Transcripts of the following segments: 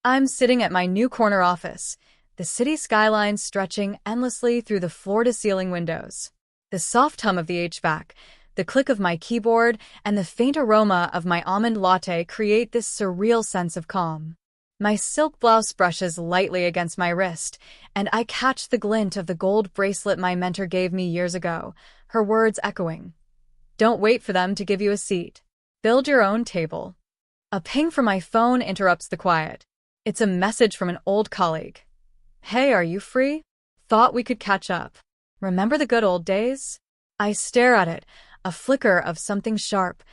I'm sitting at my new corner office, the city skyline stretching endlessly through the floor-to-ceiling windows. The soft hum of the HVAC, the click of my keyboard, and the faint aroma of my almond latte create this surreal sense of calm. My silk blouse brushes lightly against my wrist, and I catch the glint of the gold bracelet my mentor gave me years ago, her words echoing. Don't wait for them to give you a seat. Build your own table. A ping from my phone interrupts the quiet. It's a message from an old colleague. Hey, are you free? Thought we could catch up. Remember the good old days? I stare at it, a flicker of something sharp,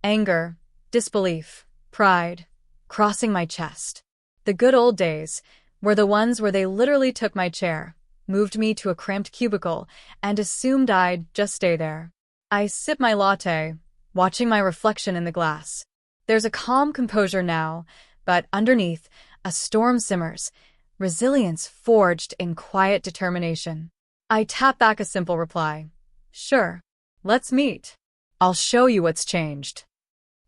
anger, disbelief, pride, crossing my chest. The good old days were the ones where they literally took my chair, moved me to a cramped cubicle, and assumed I'd just stay there. I sip my latte, watching my reflection in the glass. There's a calm composure now, but underneath, a storm simmers, resilience forged in quiet determination. I tap back a simple reply. Sure, let's meet. I'll show you what's changed.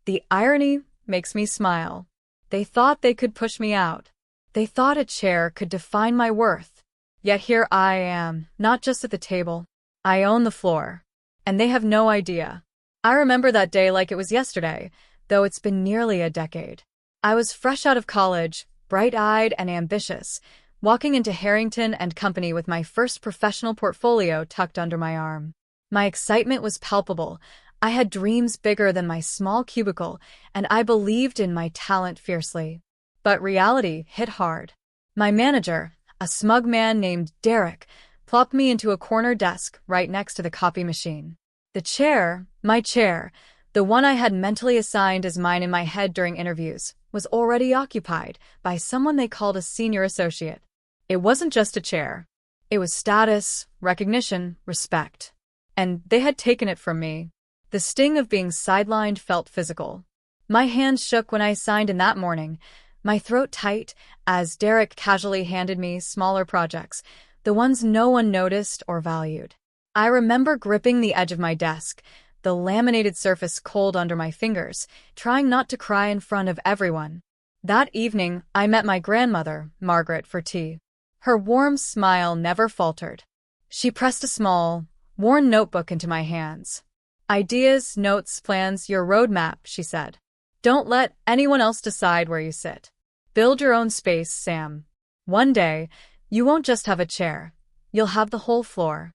The irony makes me smile. They thought they could push me out. They thought a chair could define my worth. Yet here I am, not just at the table. I own the floor. And they have no idea. I remember that day like it was yesterday, though it's been nearly a decade. I was fresh out of college, bright-eyed and ambitious, walking into Harrington and Company with my first professional portfolio tucked under my arm. My excitement was palpable. I had dreams bigger than my small cubicle, and I believed in my talent fiercely. But reality hit hard. My manager, a smug man named Derek, plopped me into a corner desk right next to the copy machine. The chair, my chair, the one I had mentally assigned as mine in my head during interviews, was already occupied by someone they called a senior associate. It wasn't just a chair. It was status, recognition, respect. And they had taken it from me. The sting of being sidelined felt physical. My hands shook when I signed in that morning, my throat tight as Derek casually handed me smaller projects, the ones no one noticed or valued. I remember gripping the edge of my desk, the laminated surface cold under my fingers, trying not to cry in front of everyone. That evening, I met my grandmother, Margaret, for tea. Her warm smile never faltered. She pressed a small, worn notebook into my hands. Ideas, notes, plans, your roadmap, she said. Don't let anyone else decide where you sit. Build your own space, Sam. One day, you won't just have a chair. You'll have the whole floor.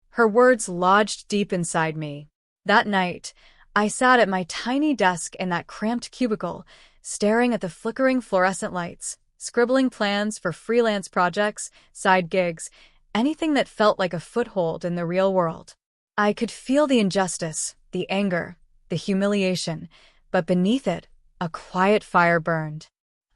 Her words lodged deep inside me. That night, I sat at my tiny desk in that cramped cubicle, staring at the flickering fluorescent lights, scribbling plans for freelance projects, side gigs, anything that felt like a foothold in the real world. I could feel the injustice, the anger, the humiliation, but beneath it, a quiet fire burned.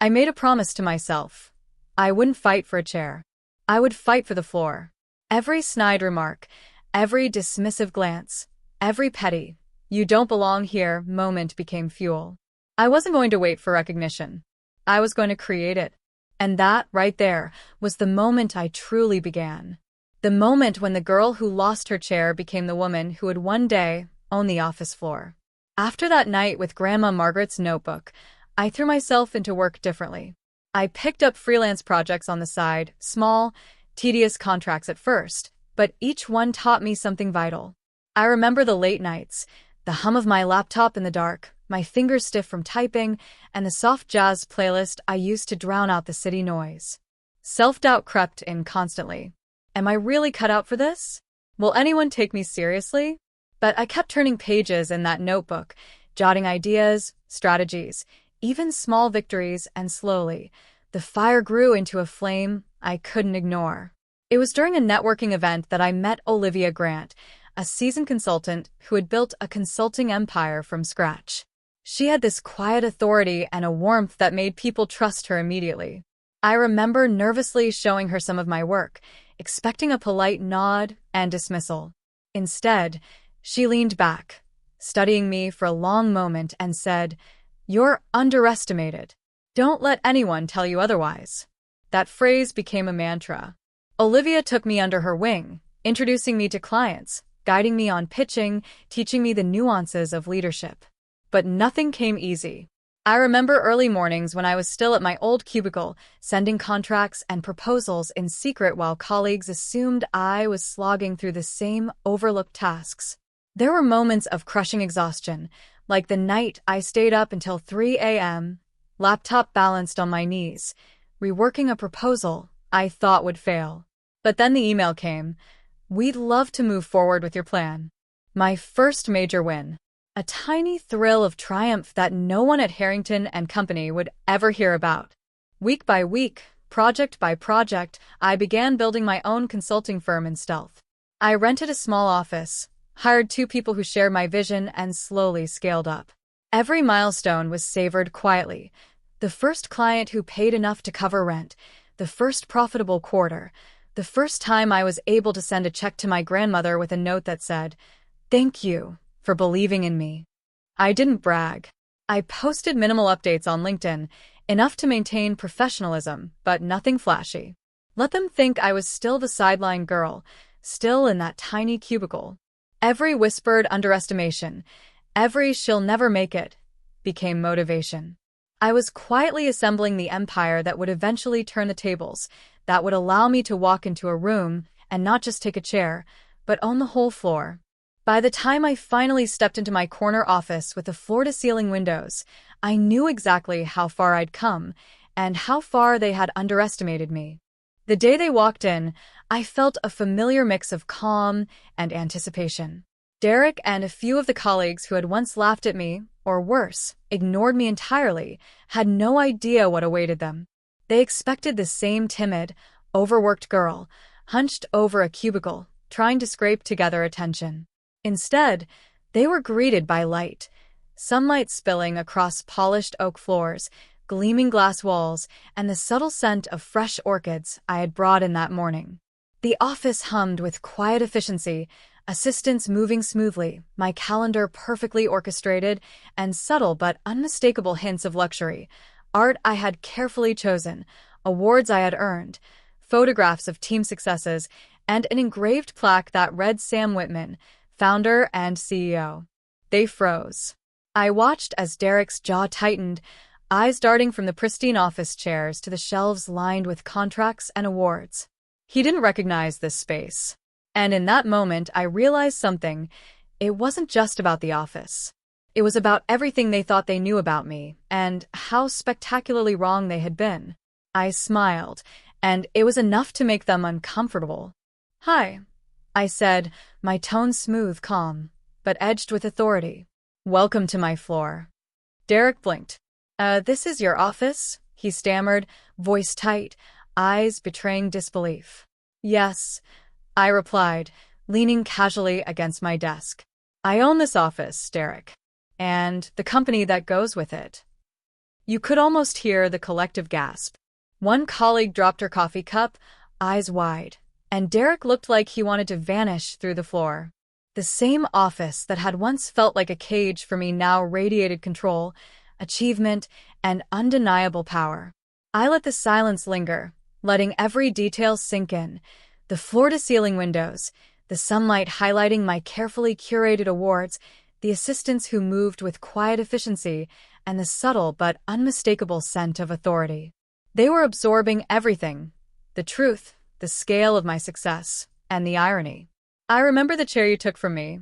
I made a promise to myself. I wouldn't fight for a chair. I would fight for the floor. Every snide remark, every dismissive glance, every petty, "you don't belong here" moment became fuel. I wasn't going to wait for recognition. I was going to create it. And that, right there, was the moment I truly began. The moment when the girl who lost her chair became the woman who would one day own the office floor. After that night with Grandma Margaret's notebook, I threw myself into work differently. I picked up freelance projects on the side, small, tedious contracts at first, but each one taught me something vital. I remember the late nights, the hum of my laptop in the dark, my fingers stiff from typing, and the soft jazz playlist I used to drown out the city noise. Self-doubt crept in constantly. Am I really cut out for this? Will anyone take me seriously? But I kept turning pages in that notebook, jotting ideas, strategies, even small victories, and slowly, the fire grew into a flame I couldn't ignore. It was during a networking event that I met Olivia Grant, a seasoned consultant who had built a consulting empire from scratch. She had this quiet authority and a warmth that made people trust her immediately. I remember nervously showing her some of my work, expecting a polite nod and dismissal. Instead, she leaned back, studying me for a long moment, and said, "You're underestimated. Don't let anyone tell you otherwise." That phrase became a mantra. Olivia took me under her wing, introducing me to clients, guiding me on pitching, teaching me the nuances of leadership. But nothing came easy. I remember early mornings when I was still at my old cubicle, sending contracts and proposals in secret while colleagues assumed I was slogging through the same overlooked tasks. There were moments of crushing exhaustion, like the night I stayed up until 3 a.m., laptop balanced on my knees, reworking a proposal I thought would fail. But then the email came. "We'd love to move forward with your plan." My first major win. A tiny thrill of triumph that no one at Harrington and Company would ever hear about. Week by week, project by project, I began building my own consulting firm in stealth. I rented a small office, hired 2 people who shared my vision, and slowly scaled up. Every milestone was savored quietly. The first client who paid enough to cover rent, the first profitable quarter, the first time I was able to send a check to my grandmother with a note that said, "Thank you for believing in me." I didn't brag. I posted minimal updates on LinkedIn, enough to maintain professionalism, but nothing flashy. Let them think I was still the sideline girl, still in that tiny cubicle. Every whispered underestimation, every "she'll never make it," became motivation. I was quietly assembling the empire that would eventually turn the tables, that would allow me to walk into a room and not just take a chair, but own the whole floor. By the time I finally stepped into my corner office with the floor-to-ceiling windows, I knew exactly how far I'd come and how far they had underestimated me. The day they walked in, I felt a familiar mix of calm and anticipation. Derek and a few of the colleagues who had once laughed at me, or worse, ignored me entirely, had no idea what awaited them. They expected the same timid, overworked girl, hunched over a cubicle, trying to scrape together attention. Instead, they were greeted by light, sunlight spilling across polished oak floors, gleaming glass walls, and the subtle scent of fresh orchids I had brought in that morning. The office hummed with quiet efficiency, assistants moving smoothly, my calendar perfectly orchestrated, and subtle but unmistakable hints of luxury, art I had carefully chosen, awards I had earned, photographs of team successes, and an engraved plaque that read Sam Whitman, founder and CEO. They froze. I watched as Derek's jaw tightened, eyes darting from the pristine office chairs to the shelves lined with contracts and awards. He didn't recognize this space. And in that moment, I realized something. It wasn't just about the office. It was about everything they thought they knew about me, and how spectacularly wrong they had been. I smiled, and it was enough to make them uncomfortable. "Hi," I said, my tone smooth, calm, but edged with authority. "Welcome to my floor." Derek blinked. This is your office?" he stammered, voice tight, eyes betraying disbelief. "Yes," I replied, leaning casually against my desk. "I own this office, Derek. And the company that goes with it." You could almost hear the collective gasp. One colleague dropped her coffee cup, eyes wide, and Derek looked like he wanted to vanish through the floor. The same office that had once felt like a cage for me now radiated control, achievement, and undeniable power. I let the silence linger, letting every detail sink in. The floor-to-ceiling windows, the sunlight highlighting my carefully curated awards, the assistants who moved with quiet efficiency, and the subtle but unmistakable scent of authority. They were absorbing everything: the truth, the scale of my success, and the irony. "I remember the chair you took from me,"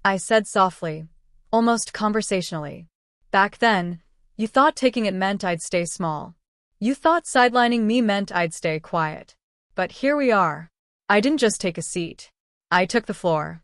I said softly, almost conversationally. "Back then, you thought taking it meant I'd stay small. You thought sidelining me meant I'd stay quiet. But here we are. I didn't just take a seat. I took the floor."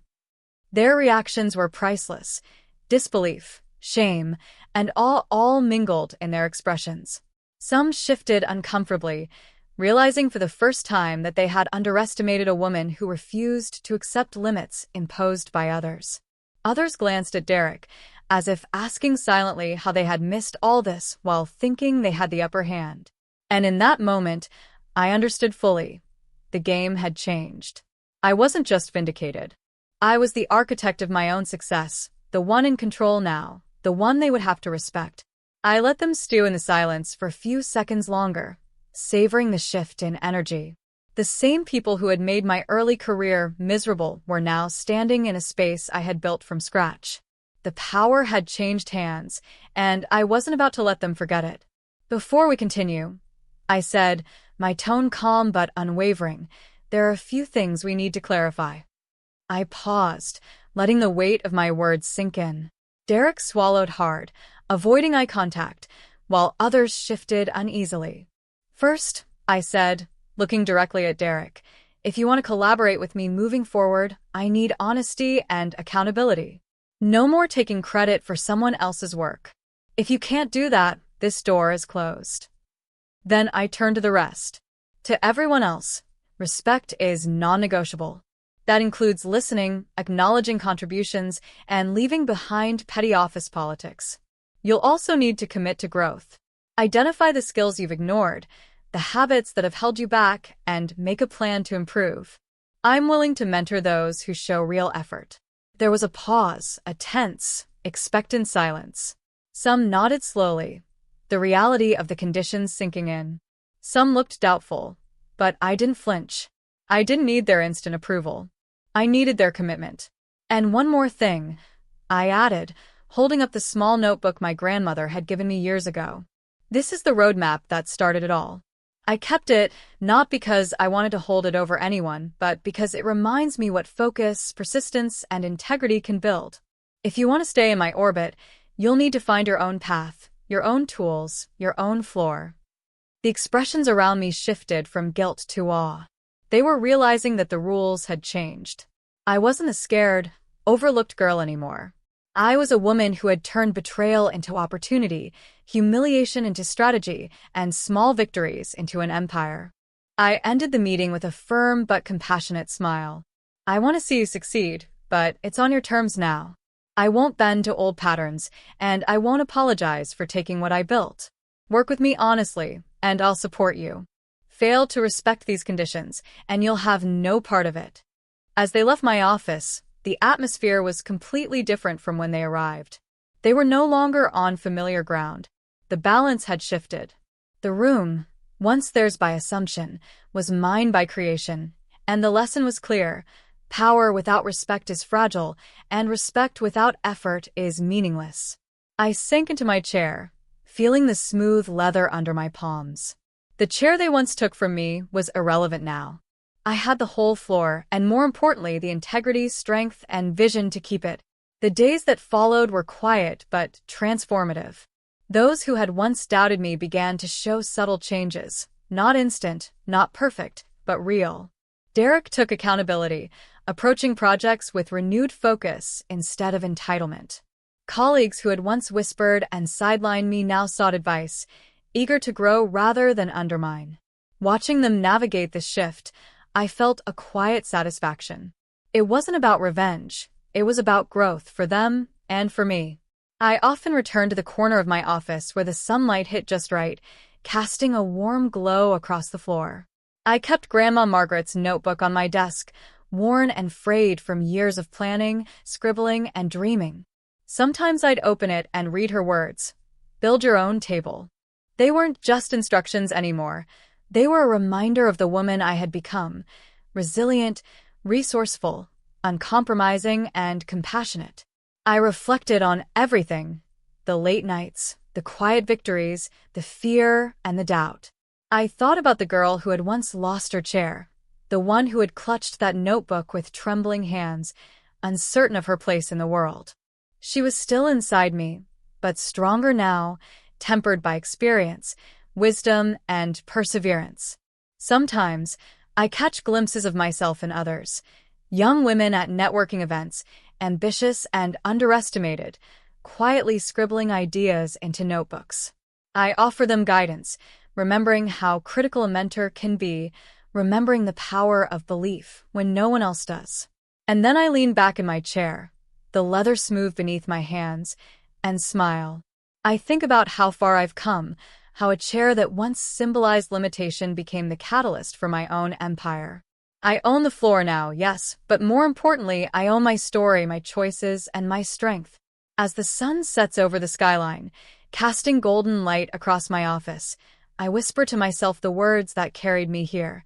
Their reactions were priceless: disbelief, shame, and all mingled in their expressions. Some shifted uncomfortably, realizing for the first time that they had underestimated a woman who refused to accept limits imposed by others. Others glanced at Derek, as if asking silently how they had missed all this while thinking they had the upper hand. And in that moment, I understood fully. The game had changed. I wasn't just vindicated. I was the architect of my own success, the one in control now, the one they would have to respect. I let them stew in the silence for a few seconds longer, savoring the shift in energy. The same people who had made my early career miserable were now standing in a space I had built from scratch. The power had changed hands, and I wasn't about to let them forget it. Before we continue, I said, my tone calm but unwavering, there are a few things we need to clarify. I paused, letting the weight of my words sink in. Derek swallowed hard, avoiding eye contact, while others shifted uneasily. First, I said, looking directly at Derek, if you want to collaborate with me moving forward, I need honesty and accountability. No more taking credit for someone else's work. If you can't do that, this door is closed. Then I turned to the rest. To everyone else, respect is non-negotiable. That includes listening, acknowledging contributions, and leaving behind petty office politics. You'll also need to commit to growth. Identify the skills you've ignored, the habits that have held you back, and make a plan to improve. I'm willing to mentor those who show real effort. There was a pause, a tense, expectant silence. Some nodded slowly, the reality of the conditions sinking in. Some looked doubtful, but I didn't flinch. I didn't need their instant approval. I needed their commitment. And one more thing, I added, holding up the small notebook my grandmother had given me years ago. This is the roadmap that started it all. I kept it, not because I wanted to hold it over anyone, but because it reminds me what focus, persistence, and integrity can build. If you want to stay in my orbit, you'll need to find your own path, your own tools, your own floor. The expressions around me shifted from guilt to awe. They were realizing that the rules had changed. I wasn't a scared, overlooked girl anymore. I was a woman who had turned betrayal into opportunity, humiliation into strategy, and small victories into an empire. I ended the meeting with a firm but compassionate smile. I want to see you succeed, but it's on your terms now. I won't bend to old patterns, and I won't apologize for taking what I built. Work with me honestly, and I'll support you. Fail to respect these conditions, and you'll have no part of it. As they left my office, the atmosphere was completely different from when they arrived. They were no longer on familiar ground. The balance had shifted. The room, once theirs by assumption, was mine by creation, and the lesson was clear. Power without respect is fragile, and respect without effort is meaningless. I sank into my chair, feeling the smooth leather under my palms. The chair they once took from me was irrelevant now. I had the whole floor, and more importantly, the integrity, strength, and vision to keep it. The days that followed were quiet but transformative. Those who had once doubted me began to show subtle changes, not instant, not perfect, but real. Derek took accountability, approaching projects with renewed focus instead of entitlement. Colleagues who had once whispered and sidelined me now sought advice, eager to grow rather than undermine. Watching them navigate this shift, I felt a quiet satisfaction. It wasn't about revenge, it was about growth for them and for me. I often returned to the corner of my office where the sunlight hit just right, casting a warm glow across the floor. I kept Grandma Margaret's notebook on my desk, worn and frayed from years of planning, scribbling, and dreaming. Sometimes I'd open it and read her words, "Build your own table." They weren't just instructions anymore. They were a reminder of the woman I had become, resilient, resourceful, uncompromising, and compassionate. I reflected on everything, the late nights, the quiet victories, the fear, and the doubt. I thought about the girl who had once lost her chair, the one who had clutched that notebook with trembling hands, uncertain of her place in the world. She was still inside me, but stronger now, tempered by experience, wisdom, and perseverance. Sometimes, I catch glimpses of myself in others, young women at networking events, ambitious and underestimated, quietly scribbling ideas into notebooks. I offer them guidance, remembering how critical a mentor can be, remembering the power of belief when no one else does. And then I lean back in my chair, the leather smooth beneath my hands, and smile. I think about how far I've come, how a chair that once symbolized limitation became the catalyst for my own empire. I own the floor now, yes, but more importantly, I own my story, my choices, and my strength. As the sun sets over the skyline, casting golden light across my office, I whisper to myself the words that carried me here.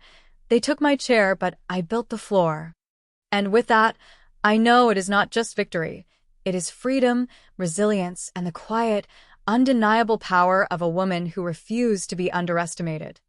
They took my chair, but I built the floor. And with that, I know it is not just victory, It is freedom, resilience, and the quiet, undeniable power of a woman who refused to be underestimated.